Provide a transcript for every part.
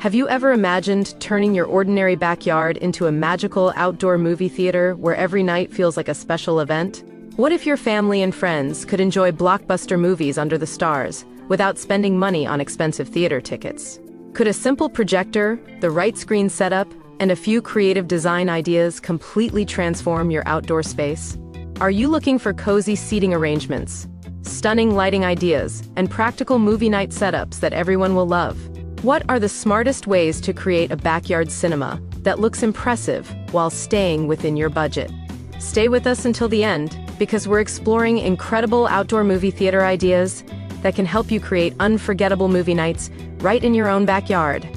Have you ever imagined turning your ordinary backyard into a magical outdoor movie theater where every night feels like a special event? What if your family and friends could enjoy blockbuster movies under the stars without spending money on expensive theater tickets? Could a simple projector, the right screen setup, and a few creative design ideas completely transform your outdoor space? Are you looking for cozy seating arrangements, stunning lighting ideas, and practical movie night setups that everyone will love? What are the smartest ways to create a backyard cinema that looks impressive while staying within your budget? Stay with us until the end, because we're exploring incredible outdoor movie theater ideas that can help you create unforgettable movie nights right in your own backyard.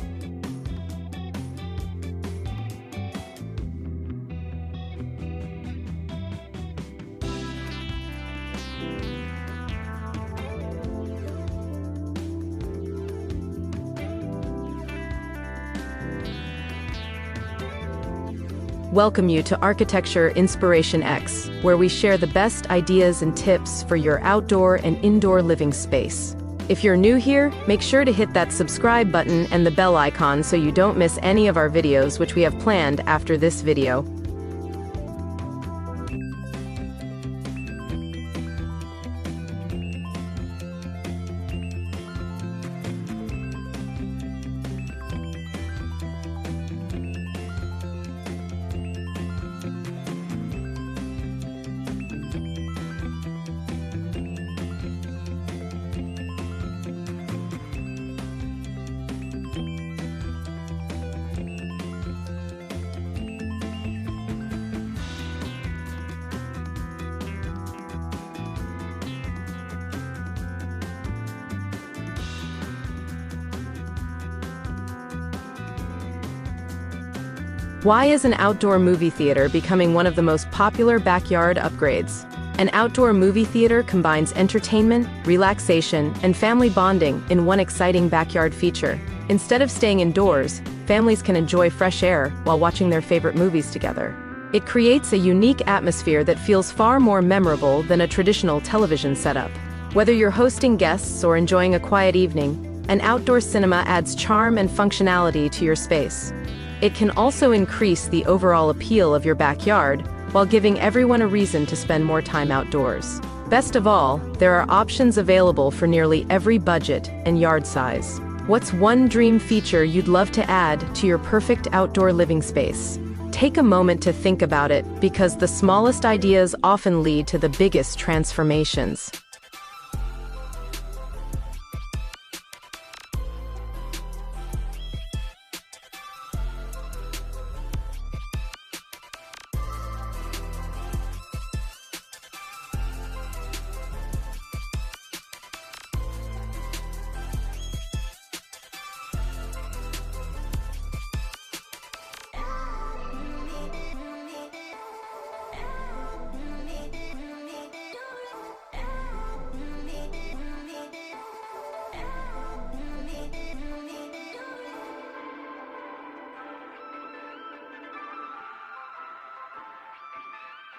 Welcome you to Architecture Inspiration X, where we share the best ideas and tips for your outdoor and indoor living space. If you're new here, make sure to hit that subscribe button and the bell icon so you don't miss any of our videos which we have planned after this video. Why is an outdoor movie theater becoming one of the most popular backyard upgrades? An outdoor movie theater combines entertainment, relaxation, and family bonding in one exciting backyard feature. Instead of staying indoors, families can enjoy fresh air while watching their favorite movies together. It creates a unique atmosphere that feels far more memorable than a traditional television setup. Whether you're hosting guests or enjoying a quiet evening, an outdoor cinema adds charm and functionality to your space. It can also increase the overall appeal of your backyard while giving everyone a reason to spend more time outdoors. Best of all, there are options available for nearly every budget and yard size. What's one dream feature you'd love to add to your perfect outdoor living space? Take a moment to think about it, because the smallest ideas often lead to the biggest transformations.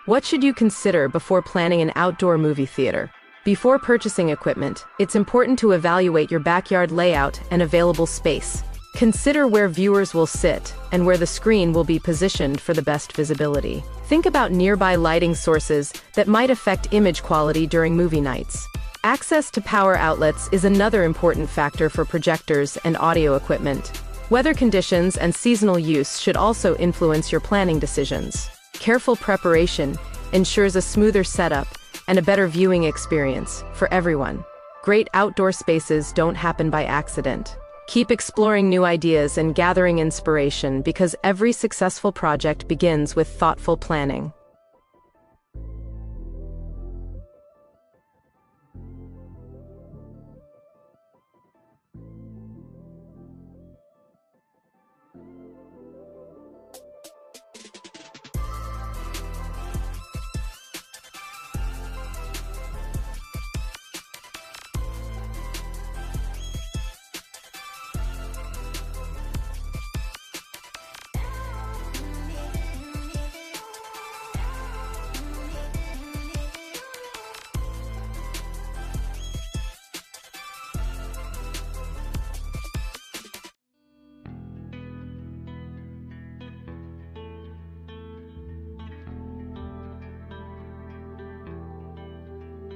What should you consider before planning an outdoor movie theater? Before purchasing equipment, it's important to evaluate your backyard layout and available space. Consider where viewers will sit and where the screen will be positioned for the best visibility. Think about nearby lighting sources that might affect image quality during movie nights. Access to power outlets is another important factor for projectors and audio equipment. Weather conditions and seasonal use should also influence your planning decisions. Careful preparation ensures a smoother setup and a better viewing experience for everyone. Great outdoor spaces don't happen by accident. Keep exploring new ideas and gathering inspiration, because every successful project begins with thoughtful planning.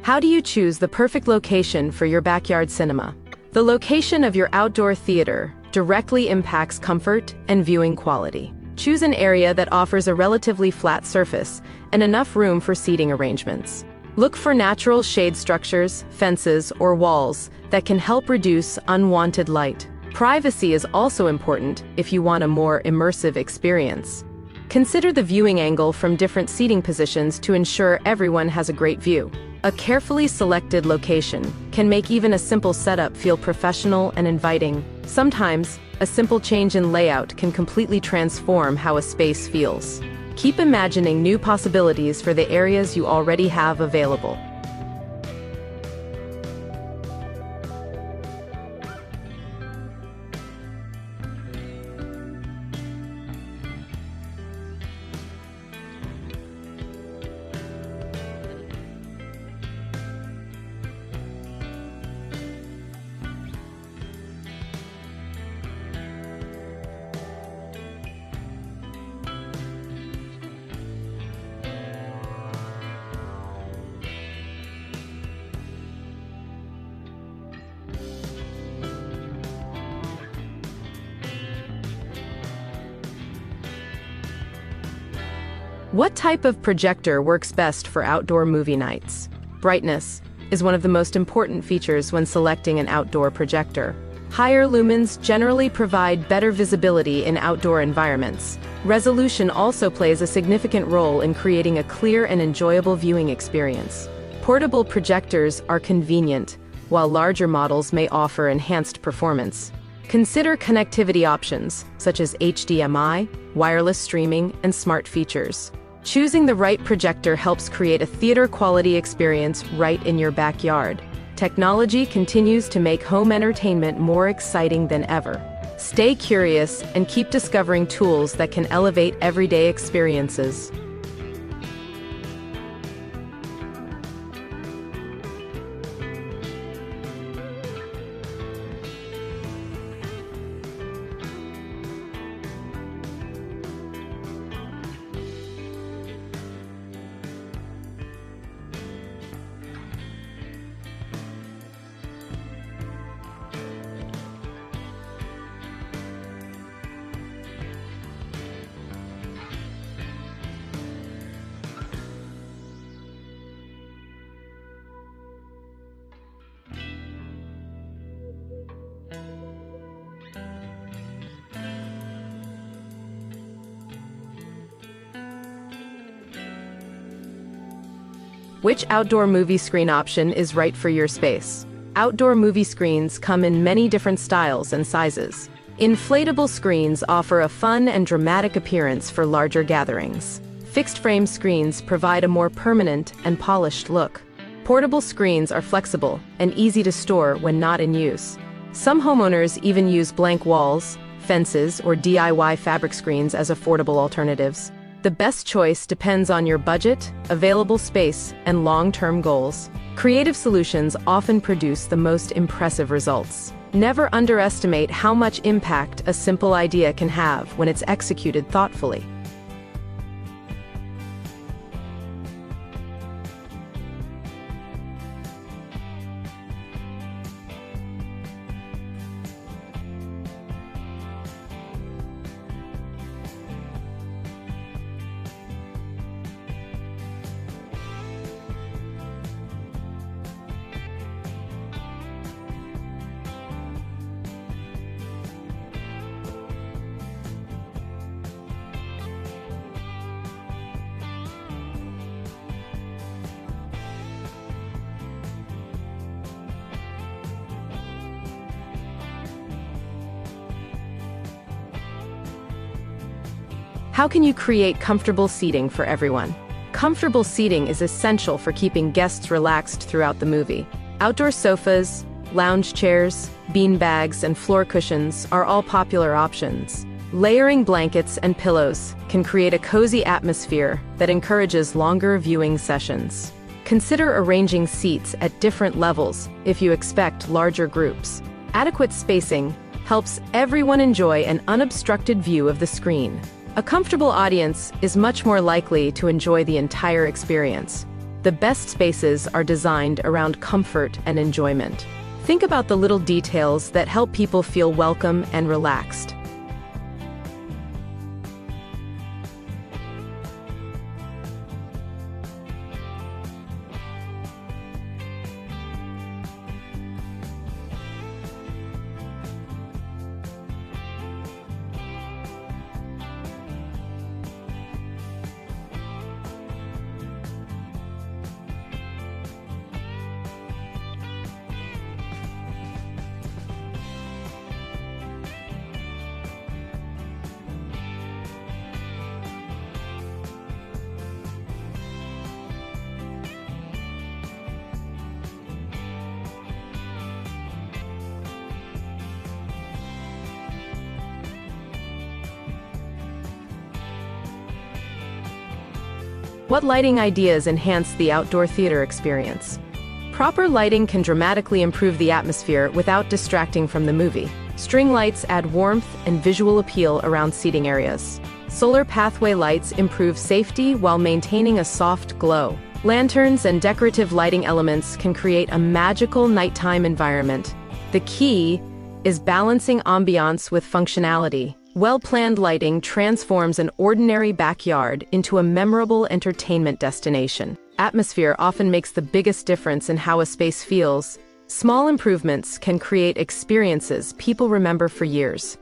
How do you choose the perfect location for your backyard cinema? The location of your outdoor theater directly impacts comfort and viewing quality. Choose an area that offers a relatively flat surface and enough room for seating arrangements. Look for natural shade structures, fences, or walls that can help reduce unwanted light. Privacy is also important if you want a more immersive experience. Consider the viewing angle from different seating positions to ensure everyone has a great view. A carefully selected location can make even a simple setup feel professional and inviting. Sometimes, a simple change in layout can completely transform how a space feels. Keep imagining new possibilities for the areas you already have available. What type of projector works best for outdoor movie nights? Brightness is one of the most important features when selecting an outdoor projector. Higher lumens generally provide better visibility in outdoor environments. Resolution also plays a significant role in creating a clear and enjoyable viewing experience. Portable projectors are convenient, while larger models may offer enhanced performance. Consider connectivity options, such as HDMI, wireless streaming, and smart features. Choosing the right projector helps create a theater-quality experience right in your backyard. Technology continues to make home entertainment more exciting than ever. Stay curious and keep discovering tools that can elevate everyday experiences. Which outdoor movie screen option is right for your space? Outdoor movie screens come in many different styles and sizes. Inflatable screens offer a fun and dramatic appearance for larger gatherings. Fixed-frame screens provide a more permanent and polished look. Portable screens are flexible and easy to store when not in use. Some homeowners even use blank walls, fences, or DIY fabric screens as affordable alternatives. The best choice depends on your budget, available space, and long-term goals. Creative solutions often produce the most impressive results. Never underestimate how much impact a simple idea can have when it's executed thoughtfully. How can you create comfortable seating for everyone? Comfortable seating is essential for keeping guests relaxed throughout the movie. Outdoor sofas, lounge chairs, bean bags, and floor cushions are all popular options. Layering blankets and pillows can create a cozy atmosphere that encourages longer viewing sessions. Consider arranging seats at different levels if you expect larger groups. Adequate spacing helps everyone enjoy an unobstructed view of the screen. A comfortable audience is much more likely to enjoy the entire experience. The best spaces are designed around comfort and enjoyment. Think about the little details that help people feel welcome and relaxed. What lighting ideas enhance the outdoor theater experience? Proper lighting can dramatically improve the atmosphere without distracting from the movie. String lights add warmth and visual appeal around seating areas. Solar pathway lights improve safety while maintaining a soft glow. Lanterns and decorative lighting elements can create a magical nighttime environment. The key is balancing ambiance with functionality. Well-planned lighting transforms an ordinary backyard into a memorable entertainment destination. Atmosphere often makes the biggest difference in how a space feels. Small improvements can create experiences people remember for years.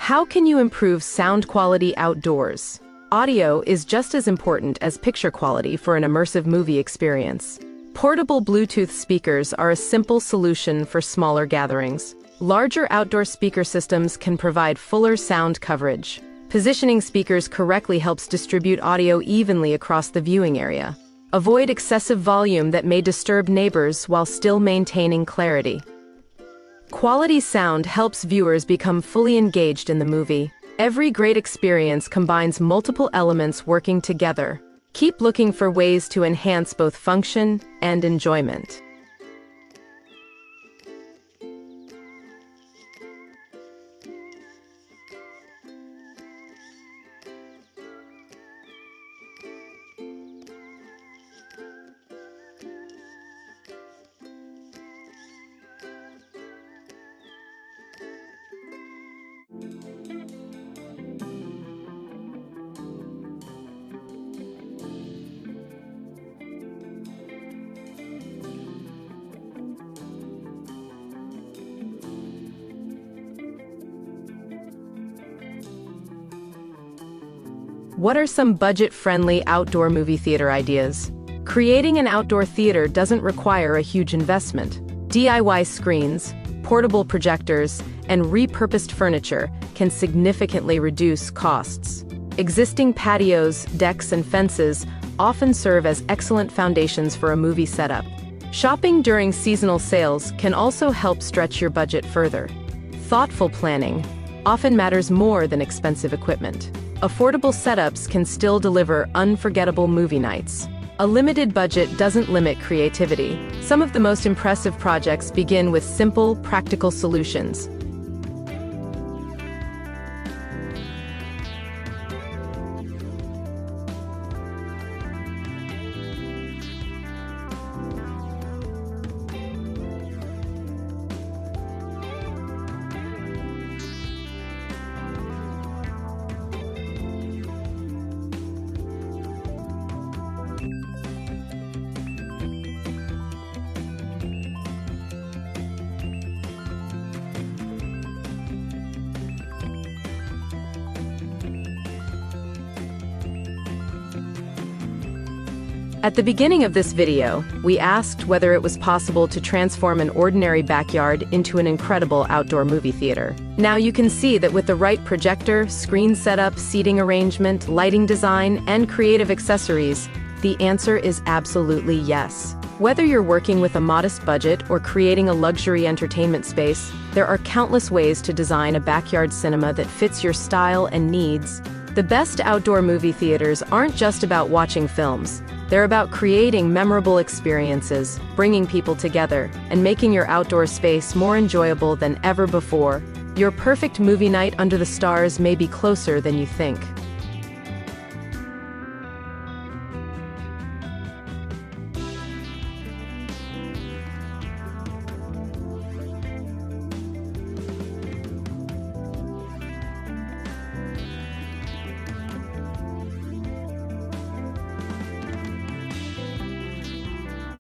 How can you improve sound quality outdoors? Audio is just as important as picture quality for an immersive movie experience. Portable Bluetooth speakers are a simple solution for smaller gatherings. Larger outdoor speaker systems can provide fuller sound coverage. Positioning speakers correctly helps distribute audio evenly across the viewing area. Avoid excessive volume that may disturb neighbors while still maintaining clarity. Quality sound helps viewers become fully engaged in the movie. Every great experience combines multiple elements working together. Keep looking for ways to enhance both function and enjoyment. What are some budget-friendly outdoor movie theater ideas? Creating an outdoor theater doesn't require a huge investment. DIY screens, portable projectors, and repurposed furniture can significantly reduce costs. Existing patios, decks, and fences often serve as excellent foundations for a movie setup. Shopping during seasonal sales can also help stretch your budget further. Thoughtful planning often matters more than expensive equipment. Affordable setups can still deliver unforgettable movie nights. A limited budget doesn't limit creativity. Some of the most impressive projects begin with simple, practical solutions. At the beginning of this video, we asked whether it was possible to transform an ordinary backyard into an incredible outdoor movie theater. Now you can see that with the right projector, screen setup, seating arrangement, lighting design, and creative accessories, the answer is absolutely yes. Whether you're working with a modest budget or creating a luxury entertainment space, there are countless ways to design a backyard cinema that fits your style and needs. The best outdoor movie theaters aren't just about watching films. They're about creating memorable experiences, bringing people together, and making your outdoor space more enjoyable than ever before. Your perfect movie night under the stars may be closer than you think.